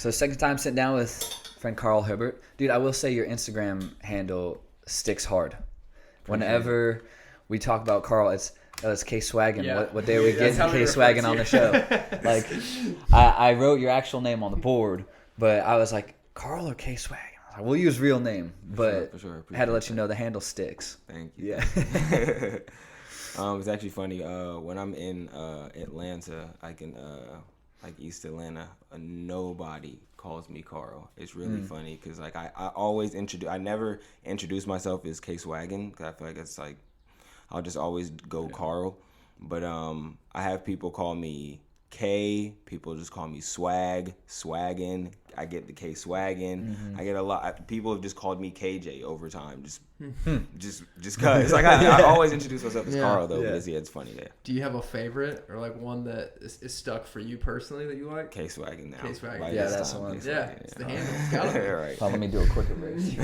So second time sitting down with friend Karl Hibbert. Dude, I will say your Instagram handle sticks hard. Whenever we talk about Karl, it's K Swaggin. Yeah. What day are we getting K Swaggin on the show? Like, I wrote your actual name on the board, but I was like, Karl or K Swaggin? I was like, we'll use real name, but for sure. I had to let you know the handle sticks. Thank you. Yeah. It's actually funny. When I'm in Atlanta, like East Atlanta, nobody calls me Karl. It's really funny because like I always I never introduce myself as K Swaggin because I feel like it's like I'll just always go Karl. But I have people call me K. People just call me Swaggin. I get the K Swaggin. I get a lot. People have just called me KJ over time. Just cause like I always introduce myself as Karl though. Because it's funny there. Do you have a favorite or like one that is stuck for you personally that you like? K Swaggin now. K Swaggin. Right, Yeah, that's the one. It's the handle. It's gotta be. Right. Well, let me do a quick erase.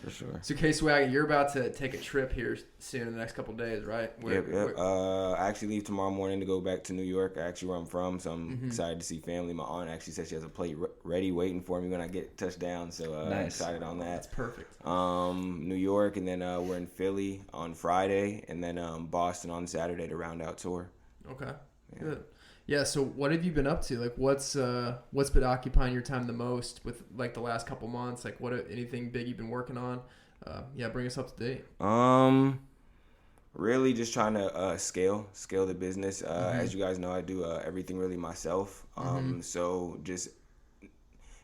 For sure. So K Swaggin, you're about to take a trip here soon in the next couple of days, right? Yep. I actually leave tomorrow morning to go back to New York, actually where I'm from. So I'm excited to see family. My aunt actually said she has a plate ready waiting for me when I get touchdown. So I'm excited on that. That's perfect. New York, and then we're in Philly on Friday, and then Boston on Saturday to round out tour. Okay. Yeah. Good. Yeah, so what have you been up to? Like, what's been occupying your time the most with like the last couple months? Like, anything big you've been working on? Bring us up to date. Really just trying to scale the business. As you guys know, I do everything really myself. So just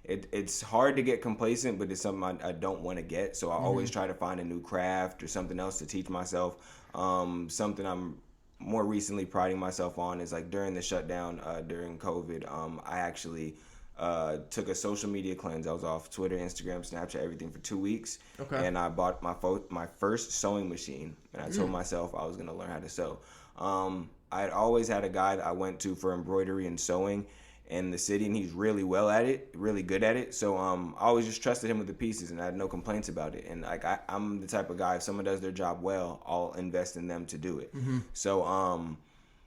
it's hard to get complacent, but it's something I don't want to get. So I always try to find a new craft or something else to teach myself. Something I'm more recently priding myself on is like during the shutdown during COVID, I actually took a social media cleanse. I was off Twitter, Instagram, Snapchat, everything for 2 weeks. Okay. And I bought my first sewing machine, and I told myself I was going to learn how to sew. I had always had a guy that I went to for embroidery and sewing in the city, and he's really really good at it. So I always just trusted him with the pieces, and I had no complaints about it. And like I'm the type of guy, if someone does their job well, I'll invest in them to do it. So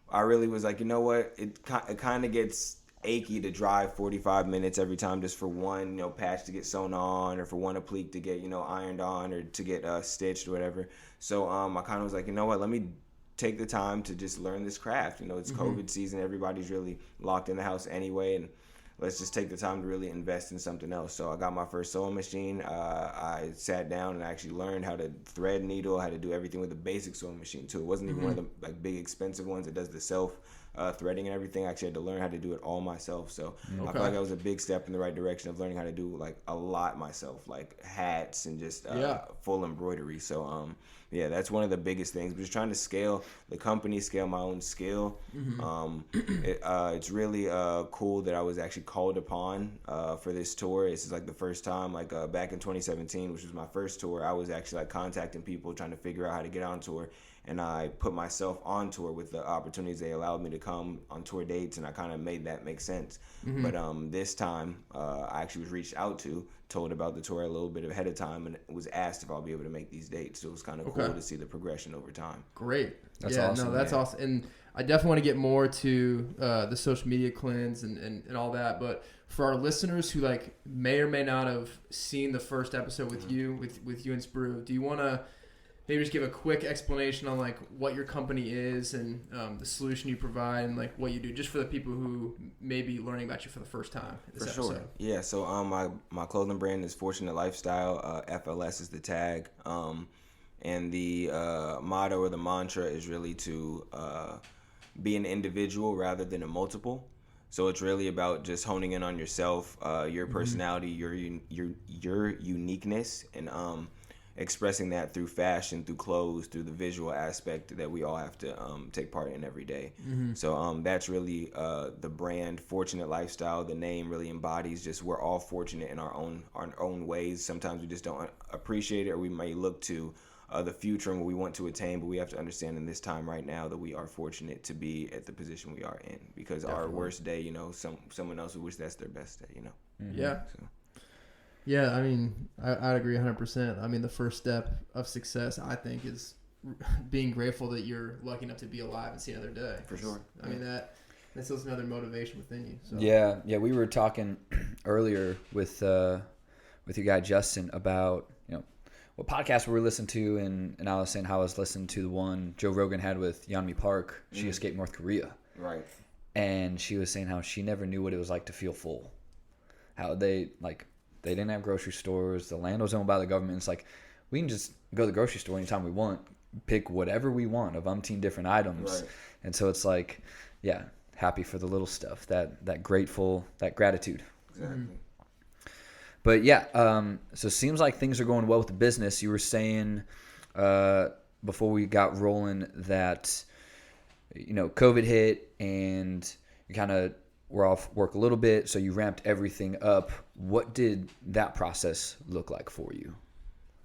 I really was like, you know what, it kind of gets achy to drive 45 minutes every time just for one patch to get sewn on, or for one applique to get ironed on, or to get stitched or whatever. So I kind of was like, you know what, let me take the time to just learn this craft. It's COVID season, everybody's really locked in the house anyway, and let's just take the time to really invest in something else. So I got my first sewing machine. I sat down and actually learned how to thread needle, how to do everything with a basic sewing machine too. It wasn't even one of the like big expensive ones that does the self threading and everything. I actually had to learn how to do it all myself. So I feel like that was a big step in the right direction of learning how to do like a lot myself, like hats and just full embroidery. So that's one of the biggest things. But just trying to scale the company, scale my own skill. It's really cool that I was actually called upon for this tour. This is like the first time, like back in 2017, which was my first tour, I was actually like contacting people trying to figure out how to get on tour. And I put myself on tour with the opportunities they allowed me to come on tour dates, and I kind of made that make sense. But this time, I actually was reached out to, told about the tour a little bit ahead of time, and was asked if I'll be able to make these dates. So it was kind of cool to see the progression over time. Great. That's awesome. No, that's awesome. And I definitely want to get more to the social media cleanse and all that. But for our listeners who like may or may not have seen the first episode with you, with you and Sprue, do you want to maybe just give a quick explanation on like what your company is and the solution you provide and like what you do, just for the people who may be learning about you for the first time in this episode? Sure. Yeah. So my clothing brand is Fortunate Lifestyle. FLS is the tag. And the motto or the mantra is really to be an individual rather than a multiple. So it's really about just honing in on yourself, your personality, your uniqueness, and expressing that through fashion, through clothes, through the visual aspect that we all have to take part in every day. So that's really the brand, Fortunate Lifestyle. The name really embodies just we're all fortunate in our own ways. Sometimes we just don't appreciate it, or we may look to the future and what we want to attain, but we have to understand in this time right now that we are fortunate to be at the position we are in, because our worst day, someone else would wish that's their best day, Yeah. So. Yeah, I mean, I'd agree 100%. I mean, the first step of success, I think, is being grateful that you're lucky enough to be alive and see another day. For sure. I mean, That's also another motivation within you. So. Yeah. We were talking earlier with your guy Justin about what podcast we were listening to, and I was saying how I was listening to the one Joe Rogan had with Yeonmi Park. She escaped North Korea. Right. And she was saying how she never knew what it was like to feel full. How they didn't have grocery stores. The land was owned by the government. It's like we can just go to the grocery store anytime we want, pick whatever we want of umpteen different items. Right. And so it's like, yeah, happy for the little stuff, that grateful, that gratitude. Exactly. But yeah, so it seems like things are going well with the business. You were saying before we got rolling that COVID hit and you kind of were off work a little bit, so you ramped everything up. What did that process look like for you?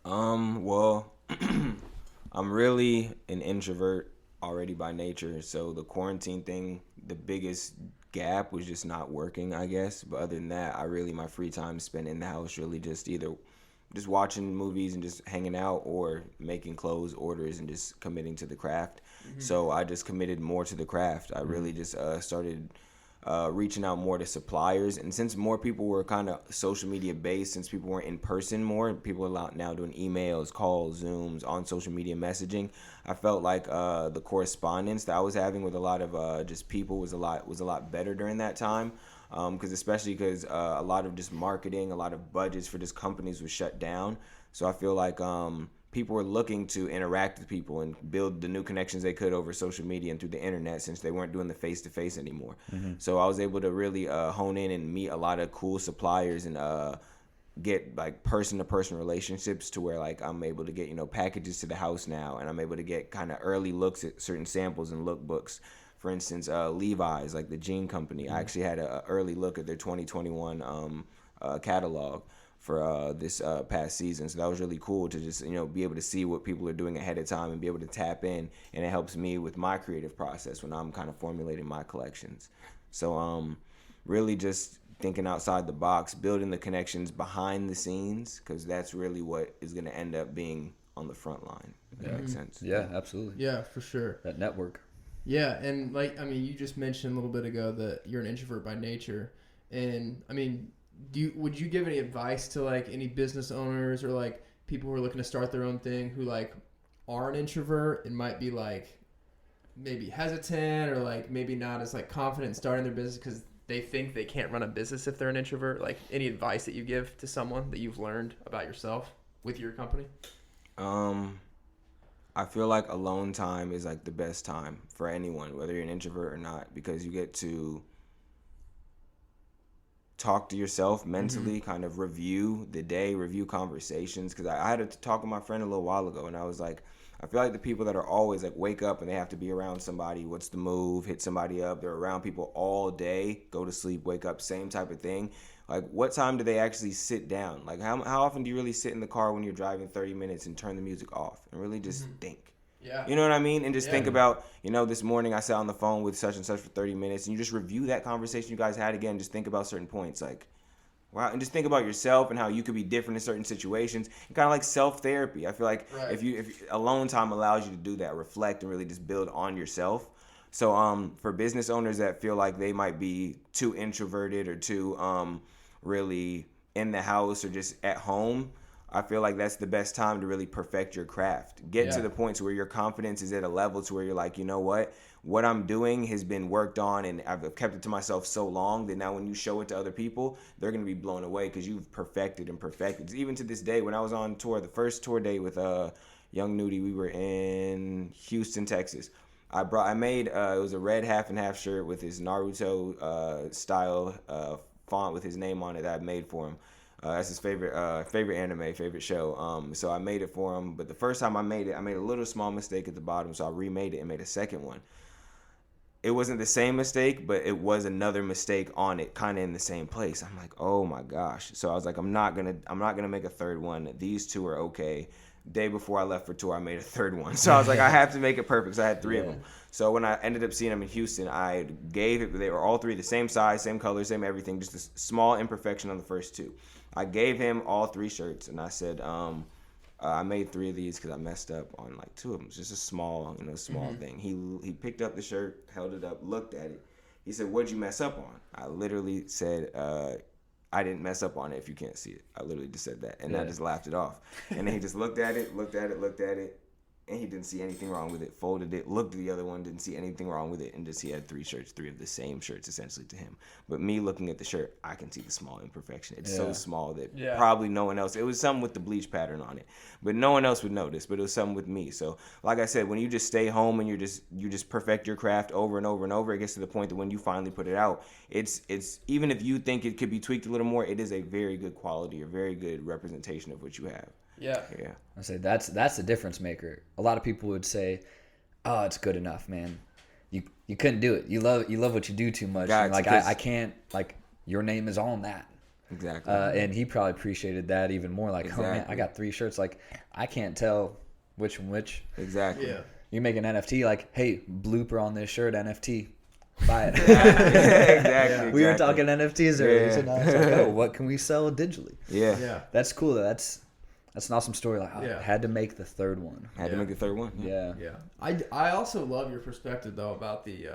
Well, I'm really an introvert already by nature, so the quarantine thing, the biggest gap was just not working, I guess. But other than that, my free time spent in the house really just either just watching movies and just hanging out, or making clothes orders and just committing to the craft. So I just committed more to the craft. I really just started reaching out more to suppliers. And since more people were kind of social media based, since people weren't in person more, people are out now doing emails, calls, Zooms, on social media messaging. I felt like the correspondence that I was having with a lot of just people was a lot better during that time. Especially because a lot of just marketing, a lot of budgets for just companies was shut down. So I feel like people were looking to interact with people and build the new connections they could over social media and through the internet, since they weren't doing the face-to-face anymore. So I was able to really hone in and meet a lot of cool suppliers and get like person-to-person relationships, to where like I'm able to get packages to the house now, and I'm able to get kind of early looks at certain samples and lookbooks. For instance, Levi's, like the jean company, I actually had an early look at their 2021 catalog for this past season. So that was really cool to just, be able to see what people are doing ahead of time and be able to tap in. And it helps me with my creative process when I'm kind of formulating my collections. So really just thinking outside the box, building the connections behind the scenes, because that's really what is going to end up being on the front line. If that makes sense. Yeah, absolutely. Yeah, for sure. That network. Yeah, and you just mentioned a little bit ago that you're an introvert by nature, and would you give any advice to like any business owners or like people who are looking to start their own thing who like are an introvert and might be like maybe hesitant or like maybe not as like confident in starting their business because they think they can't run a business if they're an introvert? Like any advice that you give to someone that you've learned about yourself with your company? I feel like alone time is like the best time for anyone, whether you're an introvert or not, because you get to talk to yourself mentally, kind of review the day, review conversations. Because I had to talk with my friend a little while ago, and I was like, I feel like the people that are always like wake up and they have to be around somebody, what's the move, hit somebody up, they're around people all day, go to sleep, wake up, same type of thing. Like, what time do they actually sit down? Like, how often do you really sit in the car when you're driving 30 minutes and turn the music off and really just think? Yeah. You know what I mean? And just think about, this morning I sat on the phone with such and such for 30 minutes, and you just review that conversation you guys had again. Just think about certain points, like, wow, and just think about yourself and how you could be different in certain situations. Kind of like self-therapy. I feel like if alone time allows you to do that, reflect and really just build on yourself. So for business owners that feel like they might be too introverted or too really in the house or just at home, I feel like that's the best time to really perfect your craft. Get to the point to where your confidence is at a level to where you're like, you know what I'm doing has been worked on, and I've kept it to myself so long that now when you show it to other people, they're going to be blown away because you've perfected. Even to this day, when I was on tour, the first tour day with Young Nudie, we were in Houston, Texas. I made it was a red half and half shirt with his Naruto style font with his name on it that I made for him. That's his favorite anime, favorite show. So I made it for him. But the first time I made it, I made a little small mistake at the bottom, so I remade it and made a second one. It wasn't the same mistake, but it was another mistake on it, kind of in the same place. I'm like, oh my gosh. So I was like, I'm not gonna make a third one. These two are okay. Day before I left for tour, I made a third one. So I was like, I have to make it perfect. So I had three of them. So when I ended up seeing them in Houston, I gave it. They were all three the same size, same color, same everything. Just a small imperfection on the first two. I gave him all three shirts, and I said, I made three of these because I messed up on like two of them. It's just a small thing. He picked up the shirt, held it up, looked at it. He said, what'd you mess up on? I literally said, I didn't mess up on it if you can't see it. I literally just said that. And I just laughed it off. And then he just looked at it, and he didn't see anything wrong with it, folded it, looked at the other one, didn't see anything wrong with it, and just he had 3 shirts, 3 of the same shirts essentially to him. But me looking at the shirt, I can see the small imperfection. It's so small that probably no one else, it was something with the bleach pattern on it, but no one else would notice, but it was something with me. So like I said, when you just stay home and you just perfect your craft over and over and over, it gets to the point that when you finally put it out, it's even if you think it could be tweaked a little more, it is a very good quality or very good representation of what you have. Yeah. I say that's the difference maker. A lot of people would say, "Oh, it's good enough, man. You couldn't do it. You love what you do too much. And like I can't, like, your name is on that." Exactly. And he probably appreciated that even more. Like, oh man, I got 3 shirts. Like, I can't tell which one which. Exactly. Yeah. You make an NFT, like, hey, blooper on this shirt, NFT. Buy it. Exactly. We were talking NFTs earlier, so now it's like, oh, what can we sell digitally? Yeah. That's cool. That's an awesome story. Like, I had to make the 3rd one. Had to make the 3rd one. Yeah. I also love your perspective though about the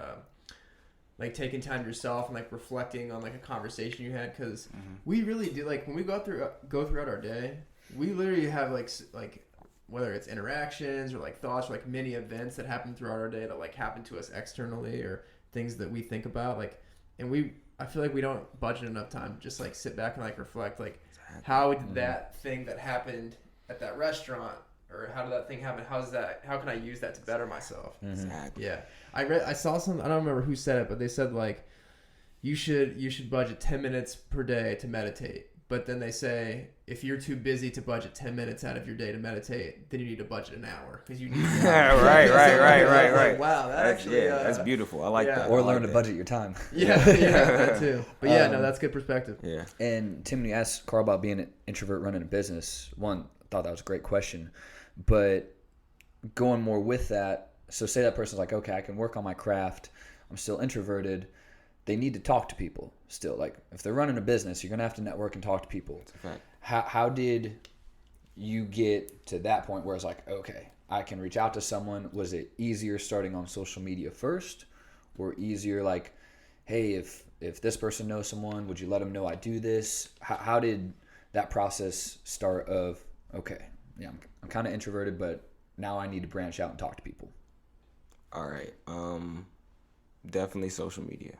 like taking time to yourself and like reflecting on like a conversation you had, because we really do, like, when we go throughout our day, we literally have like whether it's interactions or like thoughts or like mini events that happen throughout our day that like happen to us externally or things that we think about, like, and I feel like we don't budget enough time to just like sit back and like reflect, like, how did that thing that happened at that restaurant, or how did that thing happen? How can I use that to better myself? Exactly. Yeah. I saw something, I don't remember who said it, but they said like you should budget 10 minutes per day to meditate. But then they say if you're too busy to budget 10 minutes out of your day to meditate, then you need to budget an hour because you need right. Like, wow, that's beautiful. I like that. Or learn to budget your time. Yeah, that too. But yeah, no, that's good perspective. Yeah. And Tim, when you asked Karl about being an introvert running a business, one, I thought that was a great question. But going more with that, so say that person's like, okay, I can work on my craft. I'm still introverted. They need to talk to people still. Like, if they're running a business, you're going to have to network and talk to people. Right. How did you get to that point where it's like, okay, I can reach out to someone? Was it easier starting on social media first, or easier like, hey, if this person knows someone, would you let them know I do this? How did that process start of, okay, yeah, I'm kind of introverted, but now I need to branch out and talk to people? All right. Definitely social media.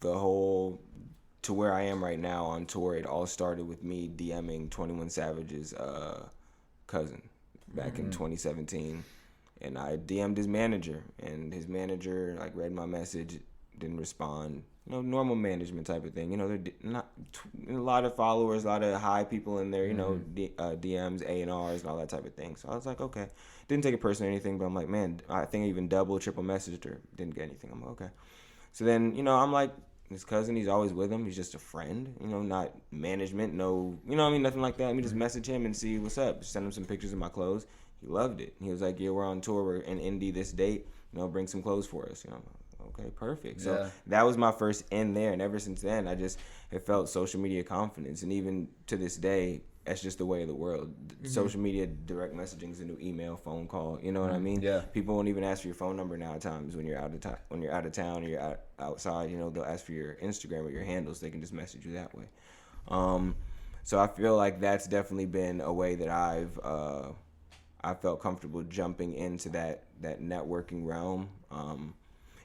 The whole to where I am right now on tour, it all started with me DMing 21 Savage's cousin back in 2017, and I DM'd his manager, and his manager like read my message, didn't respond. You know, normal management type of thing. You know, they're not a lot of followers, a lot of high people in there. You know, DMs, A&Rs, and all that type of thing. So I was like, okay, didn't take it personally or anything, but I'm like, man, I think I even double, triple messaged her, didn't get anything. I'm like, okay. So then, you know, I'm like, his cousin, he's always with him. He's just a friend, you know, not management, no, you know what I mean, nothing like that. Let me just message him and see what's up. Just send him some pictures of my clothes. He loved it. He was like, yeah, we're on tour. We're in Indy this date. You know, bring some clothes for us. You know, okay, perfect. So that was my first in there. And ever since then, it felt social media confidence. And even to this day, that's just the way of the world. Social media, direct messaging is a new email, phone call. You know what I mean? Yeah. People won't even ask for your phone number now at times when you're out of town or you're outside. You know, they'll ask for your Instagram or your handles. They can just message you that way. So I feel like that's definitely been a way that I felt comfortable jumping into that networking realm.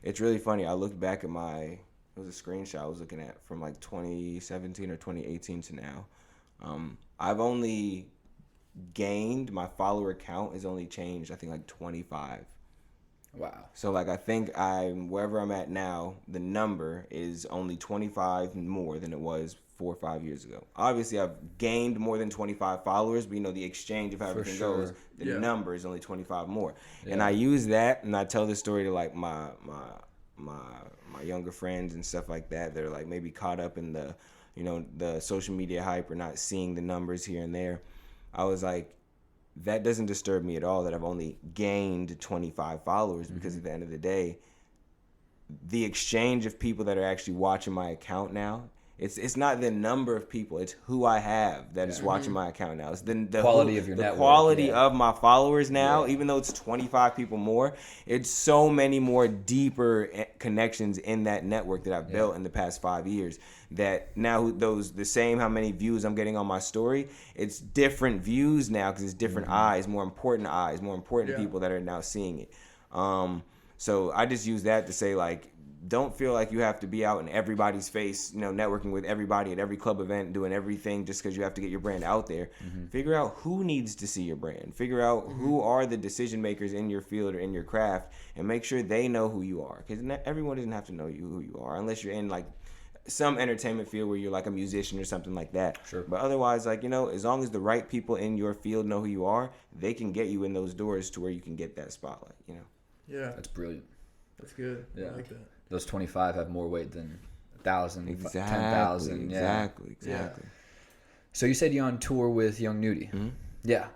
It's really funny. I looked back at it was a screenshot I was looking at from like 2017 or 2018 to now. I've only gained, my follower count has only changed, I think, like 25. Wow. So like I think wherever I'm at now, the number is only 25 more than it was 4 or 5 years ago. Obviously, I've gained more than 25 followers, but you know, the exchange of how everything goes, the number is only 25 more. Yeah. And I use that, and I tell this story to like my younger friends and stuff like that. They're like maybe caught up in the, you know, the social media hype or not seeing the numbers here and there. I was like, that doesn't disturb me at all that I've only gained 25 followers, because at the end of the day, the exchange of people that are actually watching my account now It's not the number of people, it's who I have that is watching my account now. It's the quality of your the network, quality of my followers now. Yeah. Even though it's 25 people more, it's so many more deeper connections in that network that I've built in the past 5 years. That now the same how many views I'm getting on my story, it's different views now because it's different eyes, more important people that are now seeing it. So I just use that to say, like, don't feel like you have to be out in everybody's face, networking with everybody at every club event, doing everything just because you have to get your brand out there. Figure out who needs to see your brand. Figure out who are the decision makers in your field or in your craft, and make sure they know who you are. Because everyone doesn't have to know who you are unless you're in like some entertainment field where you're like a musician or something like that. Sure. But otherwise, like, as long as the right people in your field know who you are, they can get you in those doors to where you can get that spotlight. Yeah, That's brilliant. that's good. Yeah. I like that. Those 25 have more weight than 1,000, Exactly. 10,000. Exactly. So you said you're on tour with Young Nudie. Yeah.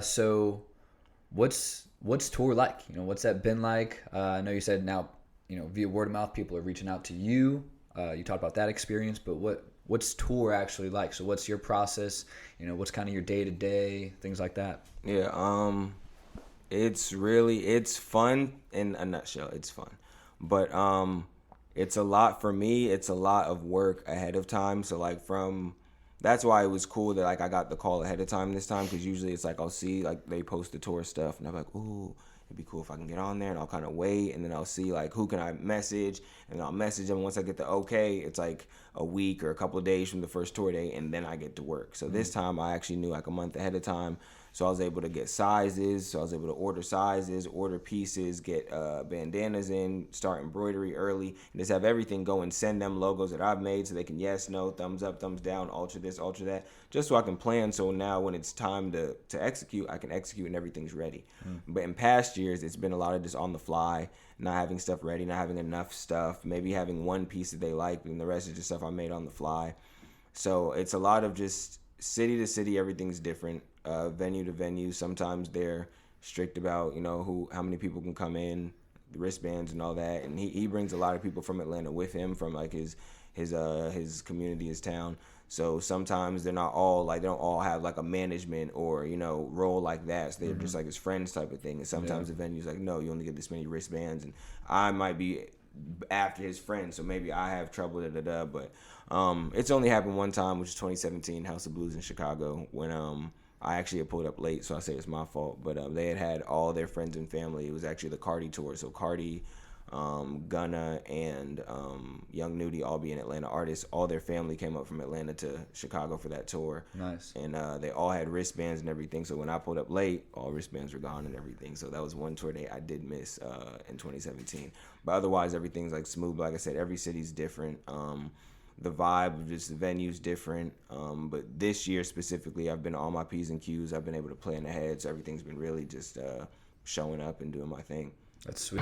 So what's tour like? What's that been like? I know you said now, via word of mouth, people are reaching out to you. You talked about that experience, but what's tour actually like? So what's your process? What's kind of your day to day, things like that? Yeah. It's fun in a nutshell. It's fun. But it's a lot for me. It's a lot of work ahead of time. So like that's why it was cool that like I got the call ahead of time this time, because usually it's like I'll see like they post the tour stuff and I'm like, ooh, it'd be cool if I can get on there, and I'll kind of wait, and then I'll see like who can I message, and I'll message them. Once I get the okay, it's like a week or a couple of days from the first tour day, and then I get to work. So this time I actually knew like a month ahead of time. So I was able to get sizes. So I was able to order sizes, order pieces, get bandanas in, start embroidery early, and just have everything go and send them logos that I've made so they can yes, no, thumbs up, thumbs down, alter this, alter that, just so I can plan. So now when it's time to execute, I can execute and everything's ready. But in past years, it's been a lot of just on the fly, not having stuff ready, not having enough stuff, maybe having one piece that they like, and the rest is just stuff I made on the fly. So it's a lot of just city to city, everything's different. Venue to venue, sometimes they're strict about how many people can come in, the wristbands and all that, and he brings a lot of people from Atlanta with him, from like his community, his town. So sometimes they're not all like, they don't all have like a management or role like that, so they're just like his friends type of thing. And sometimes the venue's like, no, you only get this many wristbands, and I might be after his friends, so maybe I have trouble, but it's only happened one time, which is 2017 House of Blues in Chicago, when I actually had pulled up late, so I say it's my fault. But they had all their friends and family. It was actually the Cardi tour. So Cardi, Gunna, and Young Nudie all being Atlanta artists. All their family came up from Atlanta to Chicago for that tour. Nice. And they all had wristbands and everything. So when I pulled up late, all wristbands were gone and everything. So that was one tour day I did miss in 2017. But otherwise, everything's like smooth. Like I said, every city's different. The vibe of just the venue's different. But this year specifically, I've been on my P's and Q's. I've been able to plan ahead, so everything's been really just showing up and doing my thing. That's sweet.